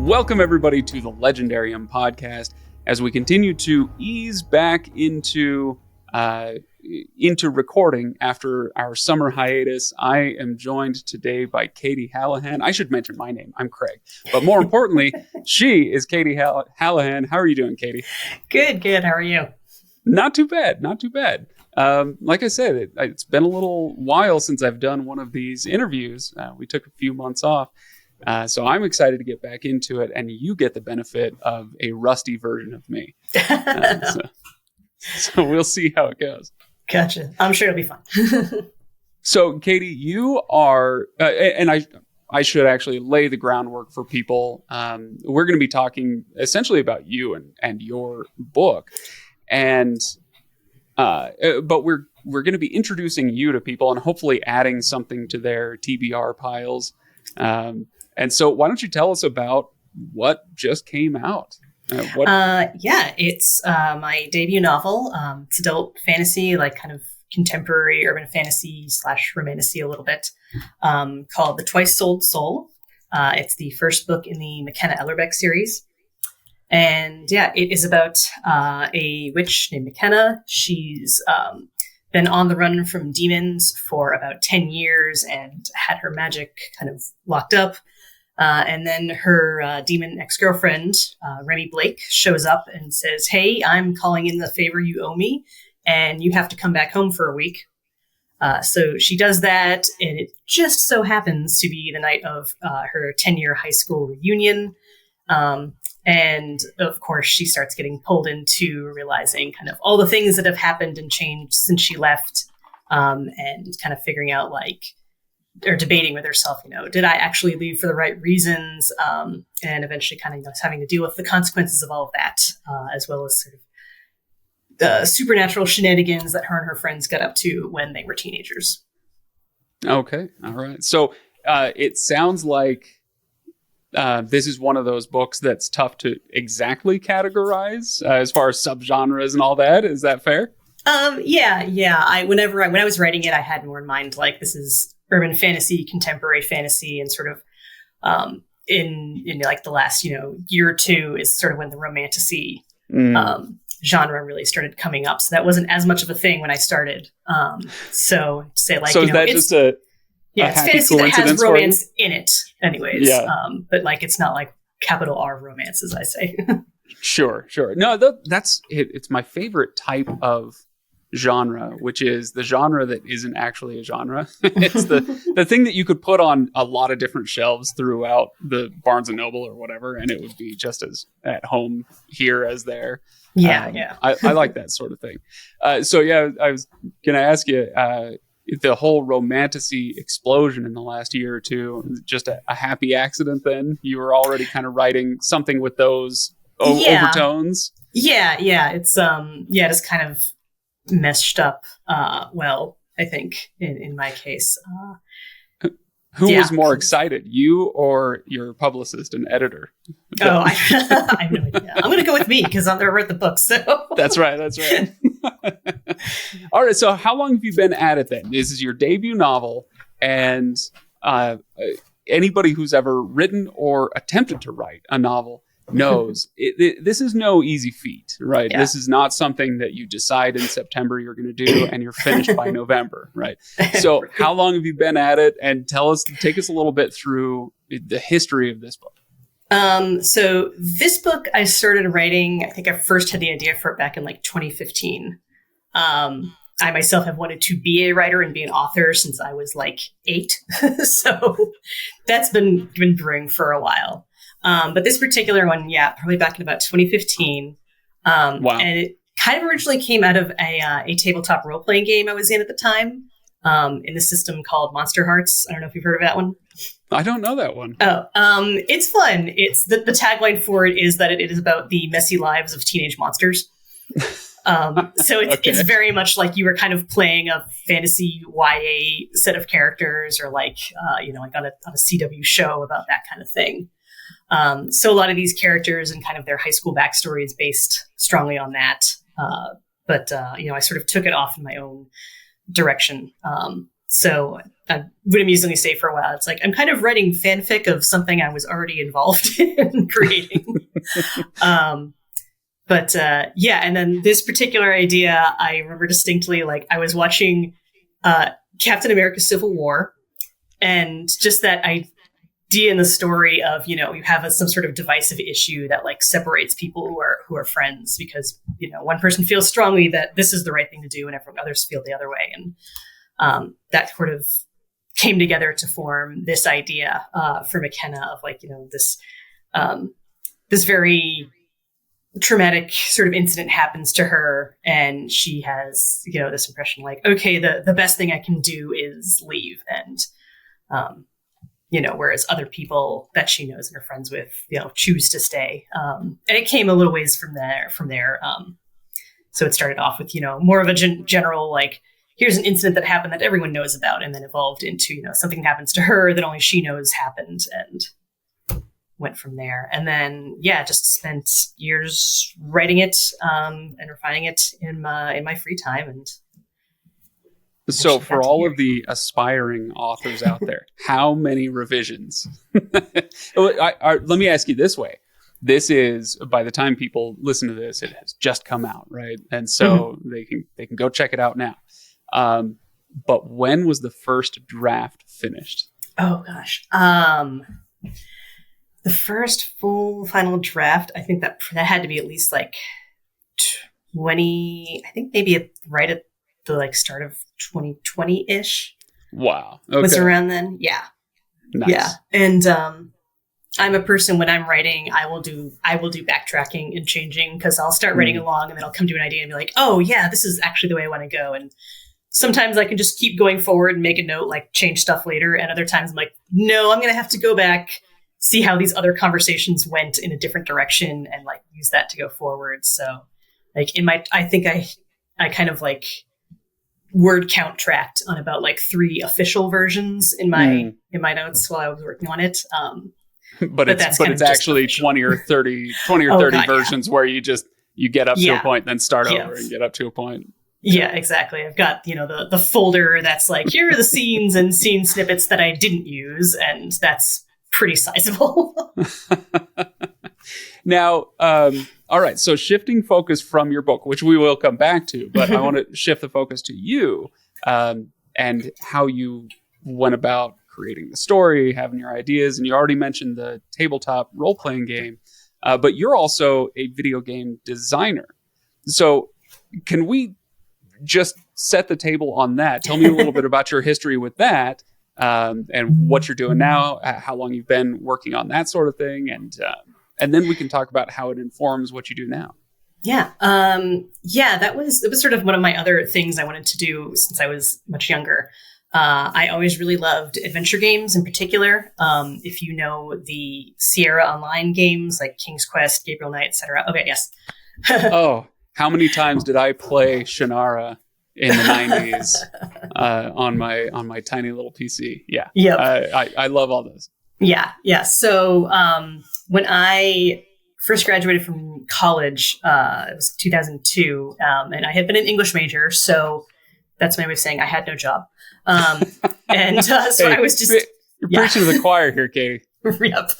Welcome, everybody, to the Legendarium podcast as we continue to ease back into recording after our summer hiatus. I am joined today by Katie Hallahan. I should mention my name. I'm Craig. But more importantly, she is Katie Hallahan. How are you doing, Katie? Good. How are you? Not too bad. Like I said, it's been a little while since I've done one of these interviews. We took a few months off. So I'm excited to get back into it, and you get the benefit of a rusty version of me. So we'll see how it goes. Gotcha. I'm sure it'll be fun. So, Katie, you are, and I should actually lay the groundwork for people. We're going to be talking essentially about you and your book, but we're going to be introducing you to people and hopefully adding something to their TBR piles. And so why don't you tell us about what just came out? It's my debut novel. It's adult fantasy, like kind of contemporary urban fantasy / romantasy a little bit, called The Twice Sold Soul. It's the first book in the McKenna Ellerbeck series. And it is about a witch named McKenna. She's been on the run from demons for about 10 years and had her magic kind of locked up. And then her demon ex-girlfriend, Remy Blake, shows up and says, "Hey, I'm calling in the favor you owe me, and you have to come back home for a week." So she does that, and it just so happens to be the night of her 10-year high school reunion. And of course, she starts getting pulled into realizing kind of all the things that have happened and changed since she left, and kind of figuring out or debating with herself, did I actually leave for the right reasons? And eventually kind of having to deal with the consequences of all of that, as well as sort of the supernatural shenanigans that her and her friends got up to when they were teenagers. Okay. All right. So it sounds like this is one of those books that's tough to exactly categorize as far as subgenres and all that. Is that fair? Yeah. When I was writing it, I had more in mind, like, this is urban fantasy, contemporary fantasy, and sort of in like the last year or two is sort of when the romantasy genre really started coming up. So that wasn't as much of a thing when I started. So to say, like, so is that just a it's fantasy that has romance in it, anyways. Yeah. But like, it's not like capital R romance, as I say. Sure. No, that's it. It's my favorite type of genre, which is the genre that isn't actually a genre. It's the thing that you could put on a lot of different shelves throughout the Barnes and Noble or whatever, and it would be just as at home here as there. Yeah. I like that sort of thing. I was gonna ask you, the whole romantasy explosion in the last year or two, just a happy accident? Then you were already kind of writing something with those overtones. Yeah. It's just kind of meshed up I think in my case. Who was more excited, you or your publicist and editor? I have no idea. I'm going to go with me because I'm there wrote the book. So that's right. All right. So how long have you been at it then? This is your debut novel, and anybody who's ever written or attempted to write a novel knows this is no easy feat, right? Yeah. This is not something that you decide in September you're going to do and you're finished by November, right? So how long have you been at it? And take us a little bit through the history of this book. So this book I started writing, I think I first had the idea for it back in like 2015. I myself have wanted to be a writer and be an author since I was like 8. So that's been brewing for a while. But this particular one, probably back in about 2015. Wow. And it kind of originally came out of a tabletop role-playing game I was in at the time, in the system called Monster Hearts. I don't know if you've heard of that one. I don't know that one. It's fun. It's the tagline for it is that it is about the messy lives of teenage monsters. So it's very much like you were kind of playing a fantasy YA set of characters, or like on a CW show about that kind of thing. So a lot of these characters and kind of their high school backstory is based strongly on that. But I sort of took it off in my own direction. So I would amusingly say for a while, it's like, I'm kind of writing fanfic of something I was already involved in creating. And then this particular idea, I remember distinctly, like I was watching Captain America Civil War, and just that idea in the story of, you have some sort of divisive issue that like separates people who are friends because, one person feels strongly that this is the right thing to do and others feel the other way. And that sort of came together to form this idea for McKenna of like, this very traumatic sort of incident happens to her, and she has, this impression like, okay, the best thing I can do is leave. And, whereas other people that she knows and are friends with, choose to stay. And it came a little ways from there. So it started off with, more of a general, like, here's an incident that happened that everyone knows about, and then evolved into, something happens to her that only she knows happened, and went from there. And then, just spent years writing it and refining it in my free time. And so for all of the aspiring authors out there, how many revisions? Let me ask you this way. This is, by the time people listen to this, it has just come out, right? And so they can go check it out now. But when was the first draft finished? Oh gosh. The first full final draft, I think that had to be at least like 20, I think maybe right at the like start of 2020-ish. Wow. Okay. Was around then. Yeah. Nice. Yeah. And I'm a person, when I'm writing, I will do backtracking and changing, because I'll start writing along and then I'll come to an idea and be like, oh yeah, this is actually the way I want to go. And sometimes I can just keep going forward and make a note, like change stuff later. And other times I'm like, no, I'm going to have to go back, see how these other conversations went in a different direction, and like use that to go forward. So like I think I kind of like word count tracked on about like 3 official versions in my notes while I was working on it. But it's actually 20 or 30 versions where you get up to a point, then start over and get up to a point. Yeah, exactly. I've got, the folder that's like, here are the scenes and scene snippets that I didn't use. And that's pretty sizable. Now, all right. So shifting focus from your book, which we will come back to, but I want to shift the focus to you and how you went about creating the story, having your ideas. And you already mentioned the tabletop role-playing game, but you're also a video game designer. So can we just set the table on that? Tell me a little bit about your history with that, and what you're doing now, how long you've been working on that sort of thing. And then we can talk about how it informs what you do now. Yeah. It was sort of one of my other things I wanted to do since I was much younger. I always really loved adventure games in particular. If you know the Sierra Online games like King's Quest, Gabriel Knight, etc. Okay, yes. Oh, how many times did I play Shannara in the 90s on my tiny little PC? Yeah. Yep. I love all those. Yeah. Yeah. So when I first graduated from college, it was 2002, and I had been an English major, so that's my way of saying I had no job. I was just... You're preaching to the choir here, Katie. Yep.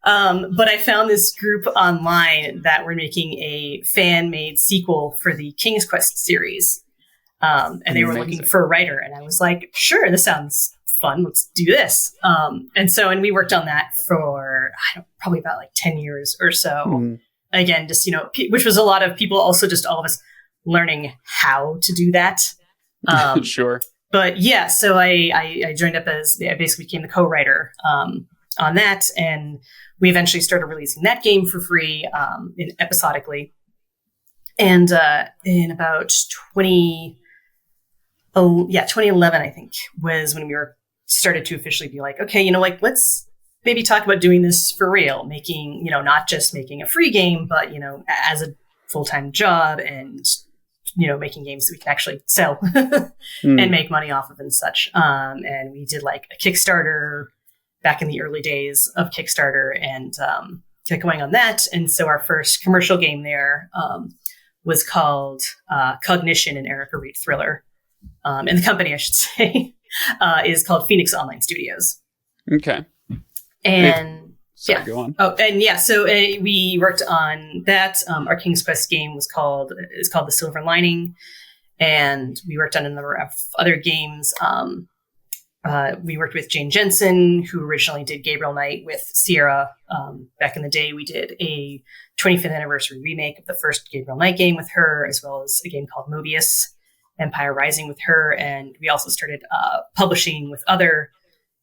But I found this group online that were making a fan-made sequel for the King's Quest series. And they were looking for a writer. And I was like, sure, this sounds fun. Let's do this. And we worked on that for probably about like 10 years or so. Again, just, which was a lot of people, also just all of us learning how to do that. Sure. But yeah, so I joined up I basically became the co-writer on that. And we eventually started releasing that game for free episodically. And in about 2011, I think, was when we started to officially be like, okay, let's maybe talk about doing this for real, making, not just making a free game, but, as a full-time job, and, making games that we can actually sell and make money off of and such. And we did like a Kickstarter back in the early days of Kickstarter, and kept going on that. And so our first commercial game there was called Cognition, an Erica Reed thriller. And the company, I should say. is called Phoenix Online Studios. Okay. And sorry, go on. Oh, and yeah, so we worked on that. Our King's Quest game is called The Silver Lining, and we worked on a number of other games. We worked with Jane Jensen, who originally did Gabriel Knight with Sierra. Back in the day, we did a 25th anniversary remake of the first Gabriel Knight game with her, as well as a game called Mobius, Empire Rising with her. And we also started publishing with other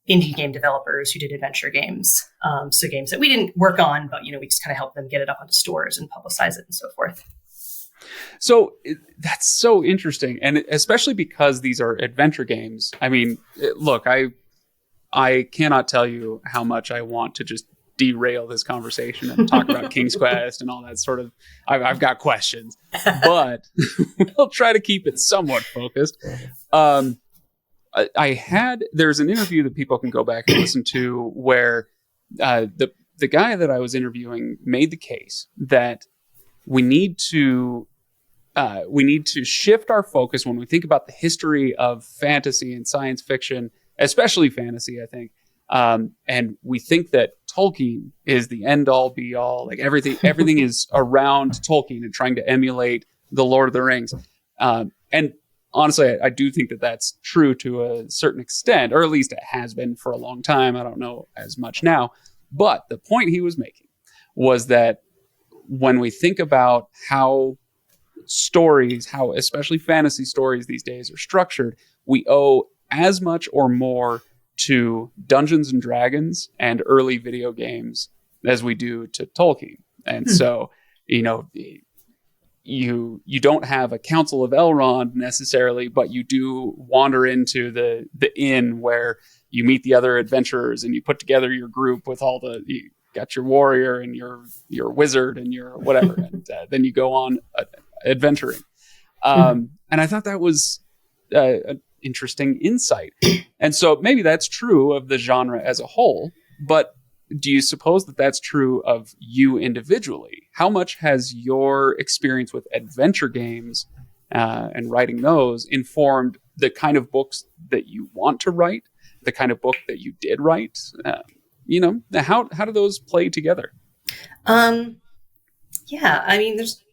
indie game developers who did adventure games. So games that we didn't work on, but, we just kind of helped them get it up onto stores and publicize it and so forth. So that's so interesting. And especially because these are adventure games. I mean, look, I cannot tell you how much I want to just derail this conversation and talk about King's Quest and all that sort of, I've got questions, but we'll try to keep it somewhat focused. There's an interview that people can go back and listen to where the guy that I was interviewing made the case that we need to shift our focus when we think about the history of fantasy and science fiction, especially fantasy, I think. And we think that Tolkien is the end all be all, like everything is around Tolkien and trying to emulate the Lord of the Rings. And honestly, I do think that that's true to a certain extent, or at least it has been for a long time. I don't know as much now, but the point he was making was that when we think about how stories, how especially fantasy stories these days are structured, we owe as much or more to Dungeons and Dragons and early video games as we do to Tolkien. And so, you don't have a Council of Elrond necessarily, but you do wander into the inn where you meet the other adventurers and you put together your group with you got your warrior and your wizard and your whatever, and then you go on adventuring. And I thought that was an interesting insight. And so maybe that's true of the genre as a whole, but do you suppose that that's true of you individually? How much has your experience with adventure games and writing those informed the kind of books that you want to write, the kind of book that you did write? How do those play together? Yeah, I mean, there's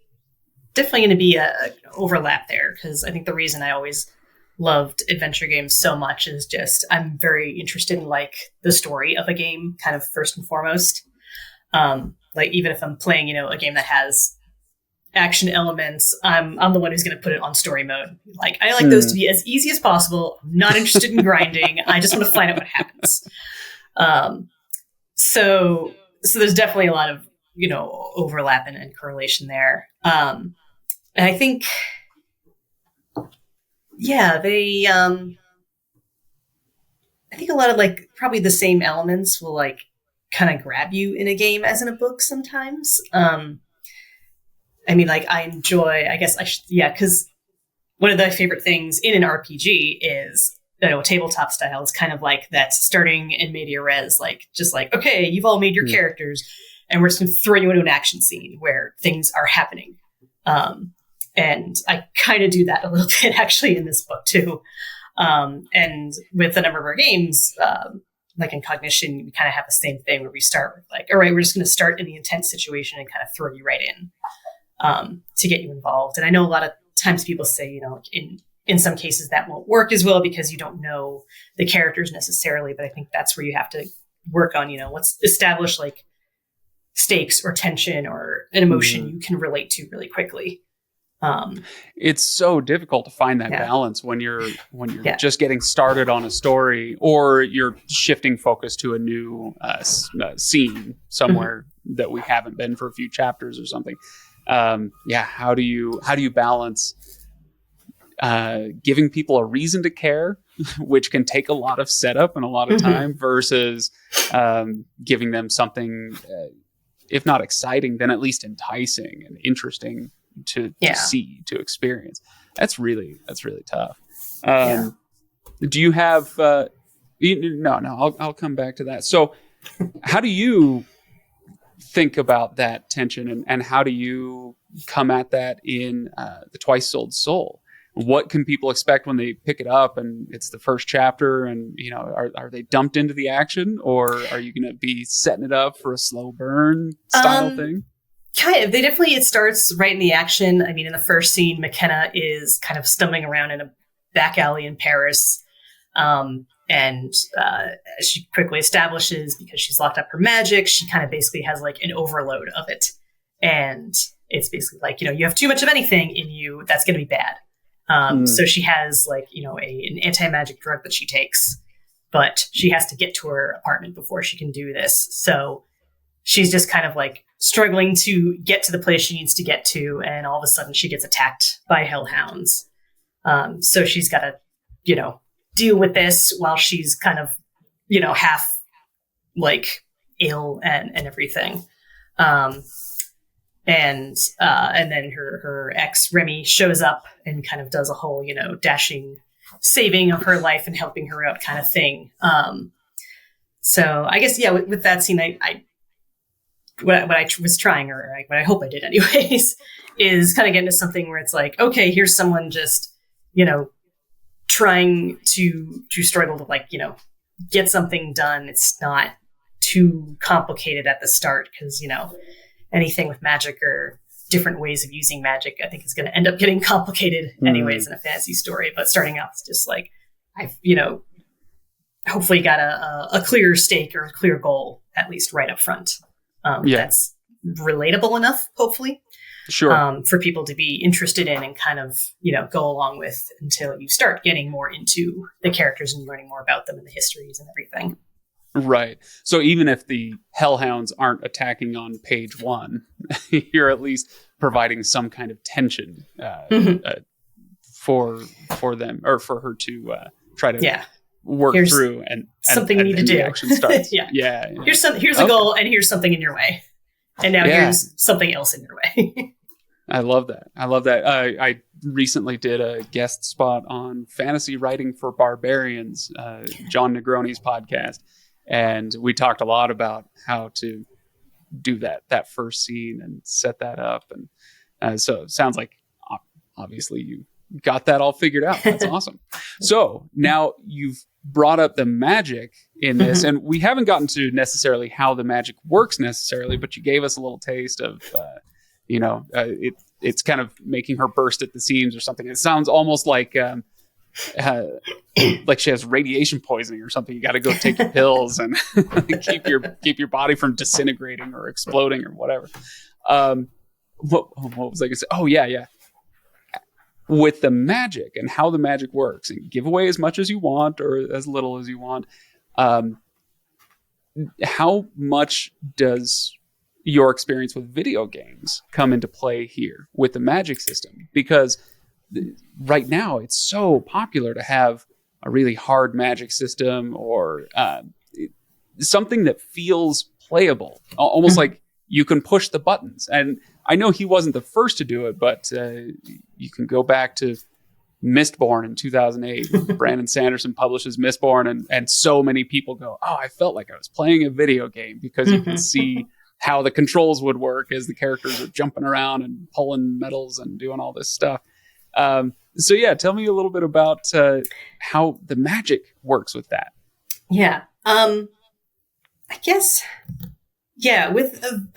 definitely going to be a overlap there, because I think the reason I always loved adventure games so much is just I'm very interested in like the story of a game, kind of first and foremost. Like even if I'm playing, a game that has action elements, I'm the one who's going to put it on story mode. Like I like those to be as easy as possible. I'm not interested in grinding. I just want to find out what happens. So there's definitely a lot of overlap and correlation there. And I think, yeah, they, I think a lot of like probably the same elements will like kind of grab you in a game as in a book sometimes. I mean, like I enjoy, I guess because one of the favorite things in an RPG is, tabletop style is kind of like that starting in media res, like just like, okay, you've all made your characters and we're just going to throw you into an action scene where things are happening. And I kind of do that a little bit actually in this book too. And with a number of our games, like in Cognition, we kind of have the same thing where we start with like, all right, we're just going to start in the intense situation and kind of throw you right in to get you involved. And I know a lot of times people say, in some cases that won't work as well because you don't know the characters necessarily. But I think that's where you have to work on, what's established like stakes or tension or an emotion you can relate to really quickly. It's so difficult to find that balance when you're just getting started on a story or you're shifting focus to a new scene somewhere that we haven't been for a few chapters or something. How do you balance giving people a reason to care, which can take a lot of setup and a lot of time, versus giving them something, if not exciting, then at least enticing and interesting to see, to experience. That's really tough. Do you have I'll come back to that. So how do you think about that tension and how do you come at that in the Twice Sold Soul? what can people expect when they pick it up and it's the first chapter, and are they dumped into the action, or are you going to be setting it up for a slow burn style thing? Kind of. It starts right in the action. I mean, in the first scene, McKenna is kind of stumbling around in a back alley in Paris. And she quickly establishes, because she's locked up her magic, she kind of basically has like an overload of it. And it's basically like, you have too much of anything in you, that's going to be bad. So she has like, an anti-magic drug that she takes, but she has to get to her apartment before she can do this. So she's just kind of like struggling to get to the place she needs to get to. And all of a sudden she gets attacked by hellhounds. So she's got to, deal with this while she's kind of, half like ill and everything. And then her ex Remy shows up and kind of does a whole, dashing saving of her life and helping her out kind of thing. So I guess, yeah, with that scene, what I was trying, or what I hope I did anyways, is kind of get into something where it's like, okay, here's someone just, trying to struggle to like, get something done. It's not too complicated at the start, because, anything with magic or different ways of using magic, I think is going to end up getting complicated anyways in a fantasy story. But starting out is just like, I've, hopefully got a clear stake or a clear goal, at least right up front. That's relatable enough, hopefully. Sure. For people to be interested in and kind of, go along with until you start getting more into the characters and learning more about them and the histories and everything. Right. So even if the hellhounds aren't attacking on page 1, you're at least providing some kind of tension for them, or for her to try to work through and something you need to do. Action starts. yeah. Here's a goal, and here's something in your way. And now here's something else in your way. I love that. I recently did a guest spot on Fantasy Writing for Barbarians, John Negroni's podcast. And we talked a lot about how to do that first scene and set that up. And so it sounds like obviously you got that all figured out. That's awesome. So now you've brought up the magic in this, and we haven't gotten to necessarily how the magic works necessarily, but you gave us a little taste of, it's kind of making her burst at the seams or something. It sounds almost like she has radiation poisoning or something. You got to go take your pills and keep your body from disintegrating or exploding or whatever. What was I going to say? Oh yeah. With the magic and how the magic works, and give away as much as you want or as little as you want. How much does your experience with video games come into play here with the magic system? Because right now it's so popular to have a really hard magic system, or something that feels playable, almost like you can push the buttons. And I know he wasn't the first to do it, but you can go back to Mistborn in 2008. Brandon Sanderson publishes Mistborn, and so many people go, oh, I felt like I was playing a video game, because you can see how the controls would work as the characters are jumping around and pulling metals and doing all this stuff. So yeah, tell me a little bit about how the magic works with that. Yeah. I guess, yeah, with the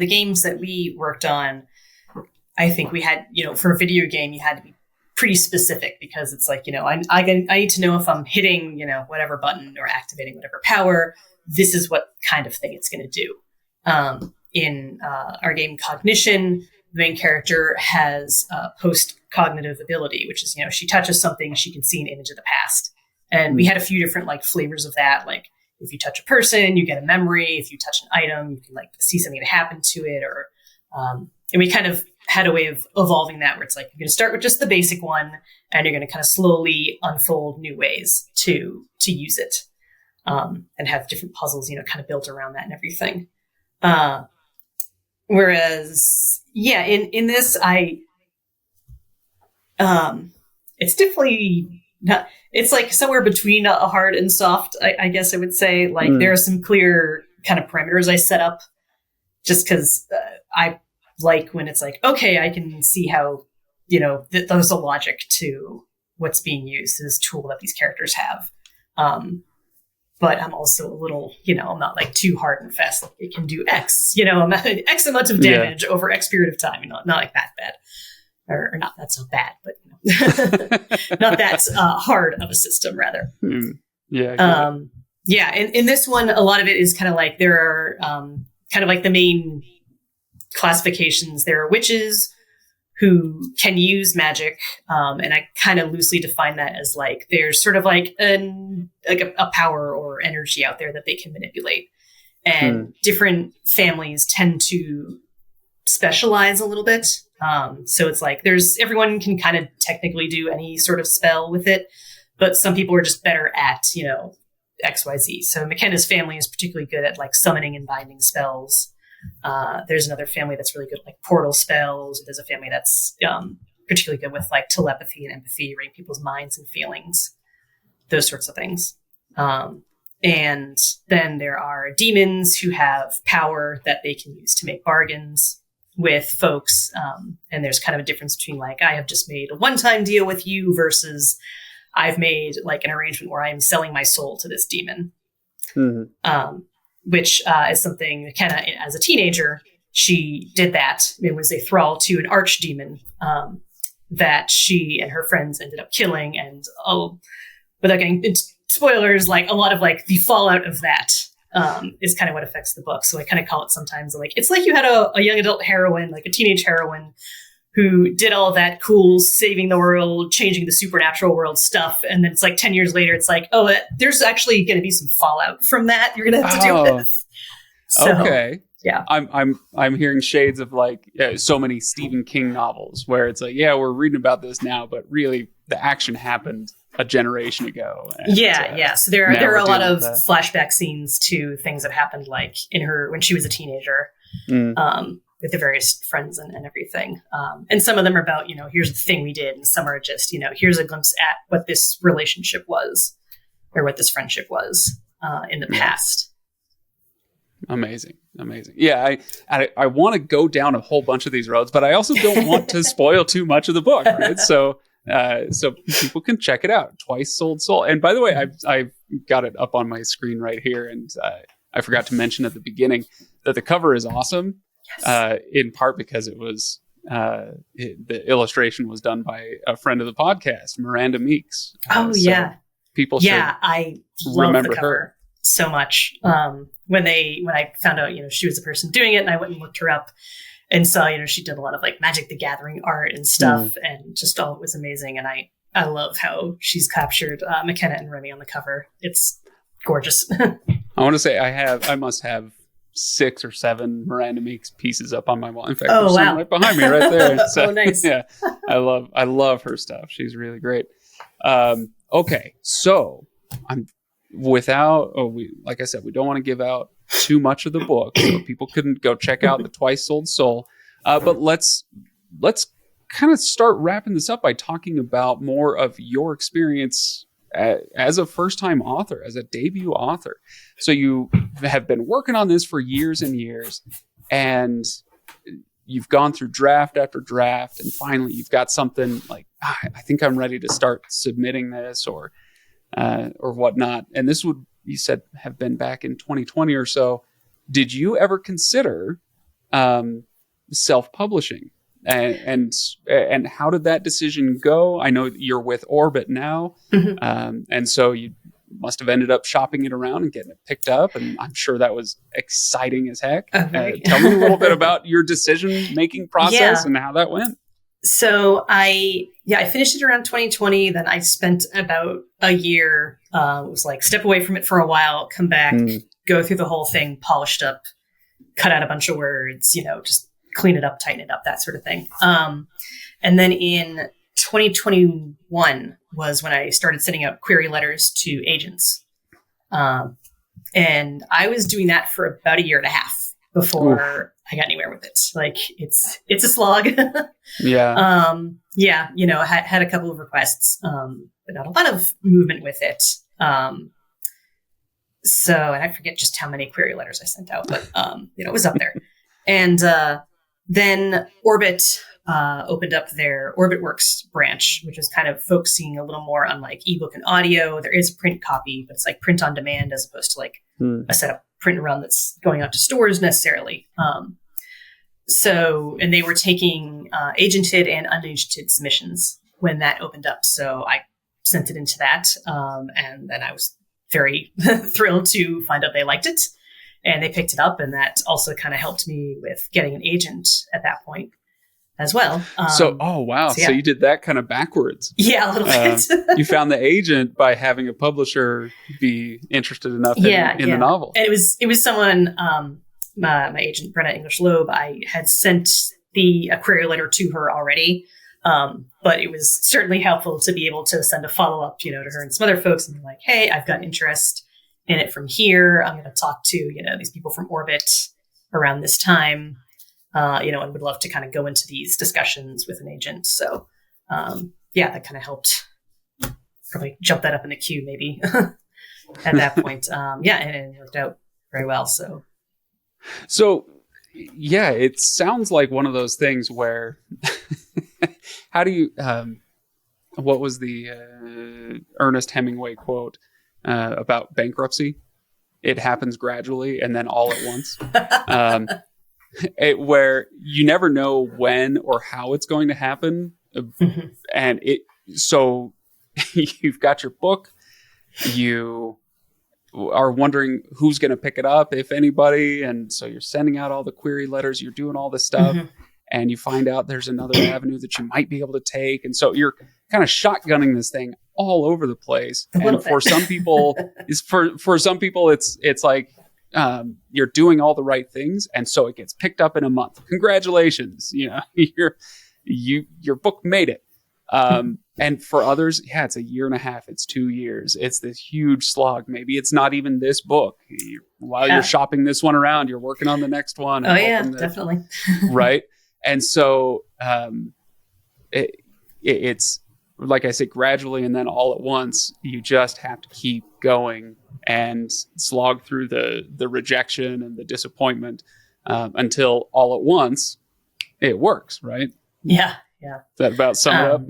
games that we worked on, I think we had, for a video game, you had to be pretty specific, because it's like, I need to know if I'm hitting, whatever button or activating whatever power, this is what kind of thing it's going to do. In our game Cognition, the main character has post-cognitive ability, which is, she touches something, she can see an image of the past. And we had a few different flavors of that. Like, if you touch a person, you get a memory. If you touch an item, you can see something that happened to it. Or, and we kind of had a way of evolving that, where it's like, you're going to start with just the basic one, and you're going to kind of slowly unfold new ways to use it, and have different puzzles, kind of built around that and everything. Whereas, yeah, in this, it's definitely not, it's like somewhere between a hard and soft, I guess I would say. There are some clear kind of parameters I set up, just because I like when it's like, okay, I can see how there's a logic to what's being used as a tool that these characters have. But I'm also a little, I'm not like too hard and fast. Like it can do X, I'm not X amount of damage over X period of time. Not like that bad, or not. That's not bad, but not that hard of a system, rather. Yeah. Yeah. And in this one, a lot of it is kind of like there are kind of like the main classifications. There are witches who can use magic. And I kind of loosely define that as like, there's sort of like a power or energy out there that they can manipulate. And different families tend to specialize a little bit. So it's like everyone can kind of technically do any sort of spell with it, but some people are just better at, XYZ. So McKenna's family is particularly good at like summoning and binding spells. There's another family that's really good at like portal spells. There's a family that's particularly good with like telepathy and empathy, reading people's minds and feelings, those sorts of things. And then there are demons who have power that they can use to make bargains with folks. And there's kind of a difference between like, I have just made a one-time deal with you versus I've made like an arrangement where I'm selling my soul to this demon. Which is something McKenna, as a teenager, she did that. It was a thrall to an archdemon that she and her friends ended up killing. And without getting into spoilers, like a lot of like the fallout of that is kind of what affects the book. So I kind of call it sometimes like, it's like you had a young adult heroine, like a teenage heroine who did all that cool saving the world, changing the supernatural world stuff. And then it's like 10 years later, it's like, oh, there's actually going to be some fallout from that. You're going to have to deal with this. So, okay. Yeah. I'm hearing shades of like so many Stephen King novels where it's like, yeah, we're reading about this now, but really the action happened a generation ago. And, yeah. So there are a lot of flashback scenes to things that happened like when she was a teenager. With the various friends and everything. And some of them are about, here's the thing we did. And some are just, here's a glimpse at what this relationship was or what this friendship was in the past. Amazing. Yeah, I want to go down a whole bunch of these roads, but I also don't want to spoil too much of the book, right? So people can check it out. Twice Sold Soul. And by the way, I've got it up on my screen right here. And I forgot to mention at the beginning that the cover is awesome. Yes. In part because it was the illustration was done by a friend of the podcast, Miranda Meeks. So people should I love the cover so much. When I found out she was the person doing it, and I went and looked her up and saw she did a lot of like Magic the Gathering art and stuff, and just it was amazing. And I love how she's captured McKenna and Remy on the cover. It's gorgeous. I want to say I must have 6 or 7 Miranda Meeks pieces up on my wall. In fact, there's some right behind me right there. So, nice. Yeah, I love her stuff. She's really great. Okay, so like I said, we don't want to give out too much of the book, so people couldn't go check out the Twice Sold Soul. But let's kind of start wrapping this up by talking about more of your experience as a first-time author, as a debut author. So you have been working on this for years and years, and you've gone through draft after draft, and finally you've got something like, I think I'm ready to start submitting this or whatnot. And this would, you said, have been back in 2020 or so. Did you ever consider self-publishing? And how did that decision go? I know you're with Orbit now, and so you must have ended up shopping it around and getting it picked up, and I'm sure that was exciting as heck. Tell me a little bit about your decision-making process and how that went. So I finished it around 2020. Then I spent about a year. It was like step away from it for a while, come back, go through the whole thing, polished up, cut out a bunch of words, just clean it up, tighten it up, that sort of thing. And then in 2021 was when I started sending out query letters to agents. And I was doing that for about a year and a half before I got anywhere with it. Like it's a slog. Yeah. Had a couple of requests, but not a lot of movement with it. So, and I forget just how many query letters I sent out, but, it was up there. And, then Orbit opened up their OrbitWorks branch, which is kind of focusing a little more on like ebook and audio. There is a print copy, but it's like print on demand as opposed to like a set of print run that's going out to stores necessarily. And they were taking agented and unagented submissions when that opened up. So I sent it into that. And then I was very thrilled to find out they liked it and they picked it up. And that also kind of helped me with getting an agent at that point as well. Wow. So you did that kind of backwards. Yeah, a little bit. You found the agent by having a publisher be interested enough in the novel. And it was someone, my agent, Brenna English Loeb, I had sent a query letter to her already. But it was certainly helpful to be able to send a follow-up, to her and some other folks and be like, hey, I've got interest in it from here. I'm going to talk to, these people from Orbit around this time, and would love to kind of go into these discussions with an agent. So, that kind of helped probably jump that up in the queue maybe at that point. And it worked out very well. So, yeah, it sounds like one of those things where how do you what was the Ernest Hemingway quote about bankruptcy? It happens gradually and then all at once. Where you never know when or how it's going to happen. And so you've got your book, you are wondering who's going to pick it up, if anybody. And so you're sending out all the query letters, you're doing all this stuff, and you find out there's another avenue that you might be able to take. And so you're kind of shotgunning this thing all over the place. And for some people, it's like you're doing all the right things, and so it gets picked up in a month. Congratulations, your book made it. And for others, it's a year and a half, it's 2 years. It's this huge slog. Maybe it's not even this book. While you're shopping this one around, you're working on the next one. Oh yeah, definitely. Right. And so it's like I say, gradually and then all at once. You just have to keep going and slog through the rejection and the disappointment until all at once it works, right? Yeah. Does that about sum it up?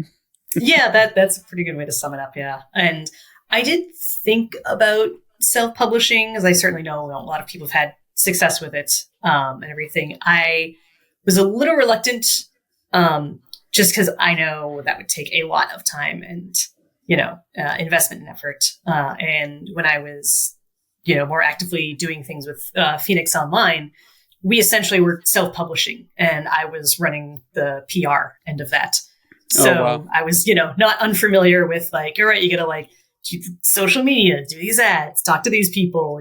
Yeah, that's a pretty good way to sum it up. Yeah. And I did think about self-publishing, as I certainly know a lot of people have had success with it and everything. I was a little reluctant just because I know that would take a lot of time and, investment and effort. And when I was, more actively doing things with Phoenix Online, we essentially were self-publishing and I was running the PR end of that. So I was, not unfamiliar with like, all right, you got to do social media, do these ads, talk to these people,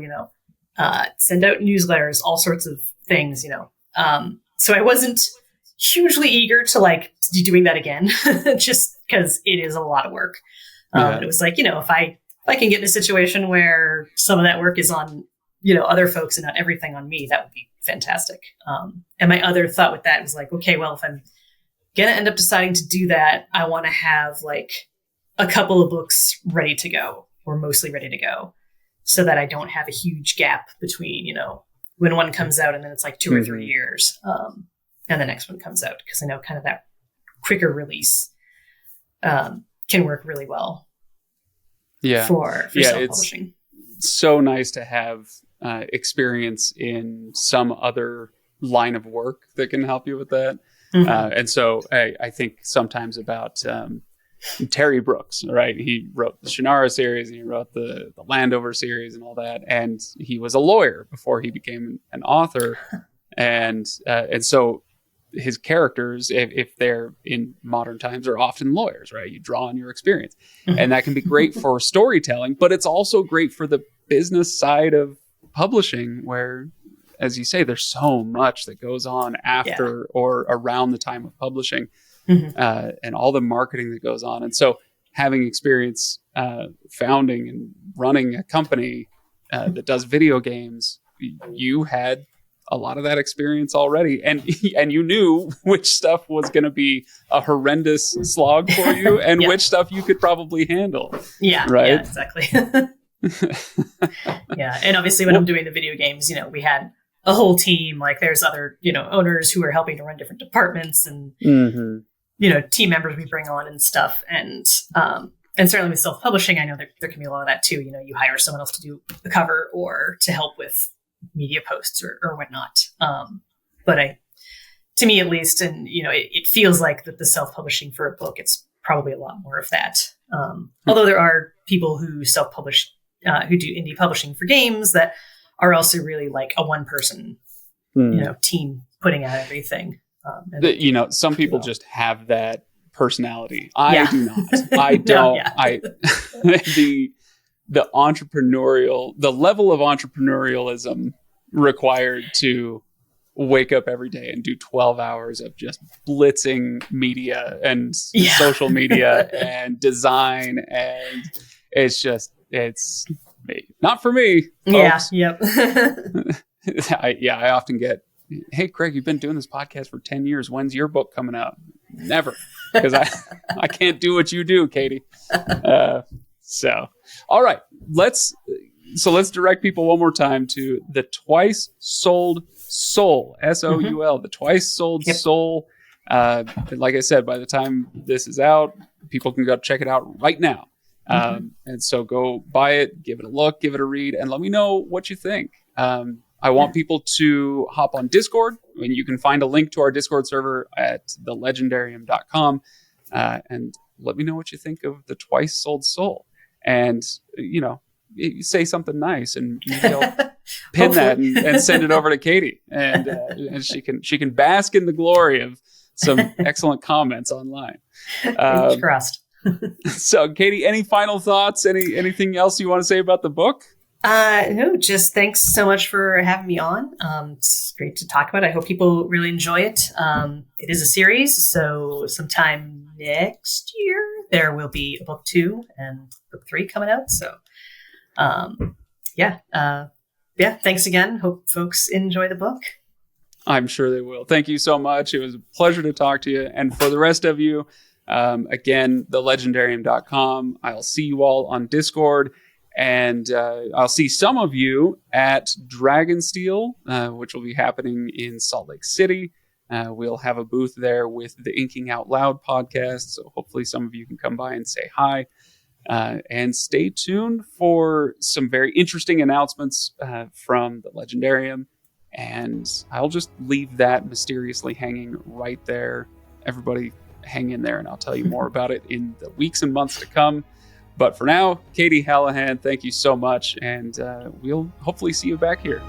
send out newsletters, all sorts of things, So I wasn't hugely eager to be doing that again, just because it is a lot of work. It was like, if I can get in a situation where some of that work is on, other folks and not everything on me, that would be fantastic. And my other thought with that was like, okay, well, if I'm going to end up deciding to do that, I want to have a couple of books ready to go or mostly ready to go so that I don't have a huge gap between, when one comes out and then it's 2 or 3 years and the next one comes out. Because I know kind of that quicker release can work really well for self-publishing. It's so nice to have experience in some other line of work that can help you with that. And so I think sometimes about Terry Brooks, right? He wrote the Shannara series and he wrote the Landover series and all that. And he was a lawyer before he became an author. And so his characters, if they're in modern times, are often lawyers, right? You draw on your experience. And that can be great for storytelling, but it's also great for the business side of publishing where, as you say, there's so much that goes on after or around the time of publishing and all the marketing that goes on. And so having experience founding and running a company that does video games, you had a lot of that experience already. And you knew which stuff was going to be a horrendous slog for you and which stuff you could probably handle. Yeah, right? Yeah, exactly. And obviously when I'm doing the video games, we had a whole team. Like there's other, owners who are helping to run different departments and, team members we bring on and stuff. And certainly with self-publishing, I know there can be a lot of that too. You hire someone else to do the cover or to help with media posts or whatnot. But to me at least, and it feels like that the self-publishing for a book, it's probably a lot more of that. Although there are people who self-publish, who do indie publishing for games that are also really like a one-person, team putting out everything. Some people just have that personality. I do not. I don't. No, the entrepreneurial, the level of entrepreneurialism required to wake up every day and do 12 hours of just blitzing media and social media and design, and it's not for me, folks. I often get, hey Craig, you've been doing this podcast for 10 years, when's your book coming out? Never, because I can't do what you do, Katie. So all right, let's direct people one more time to The Twice Sold Soul, SOUL, The Twice Sold Soul. Like I said, by the time this is out, people can go check it out right now. And so go buy it, give it a look, give it a read, and let me know what you think. I want people to hop on Discord, and you can find a link to our Discord server at thelegendarium.com, and let me know what you think of The Twice Sold Soul. And, you say something nice, and maybe I'll pin that and send it over to Katie, and she can bask in the glory of some excellent comments online. Fingers crossed. So, Katie, any final thoughts? Anything else you want to say about the book? No, just thanks so much for having me on. It's great to talk about. I hope people really enjoy it. It is a series, so sometime next year there will be a book 2 and book 3 coming out. So, thanks again. Hope folks enjoy the book. I'm sure they will. Thank you so much. It was a pleasure to talk to you. And for the rest of you, again, thelegendarium.com. I'll see you all on Discord. And I'll see some of you at Dragonsteel, which will be happening in Salt Lake City. We'll have a booth there with the Inking Out Loud podcast. So hopefully some of you can come by and say hi. And stay tuned for some very interesting announcements from the Legendarium. And I'll just leave that mysteriously hanging right there. Everybody hang in there, and I'll tell you more about it in the weeks and months to come. But for now, Katie Hallahan, thank you so much, and we'll hopefully see you back here.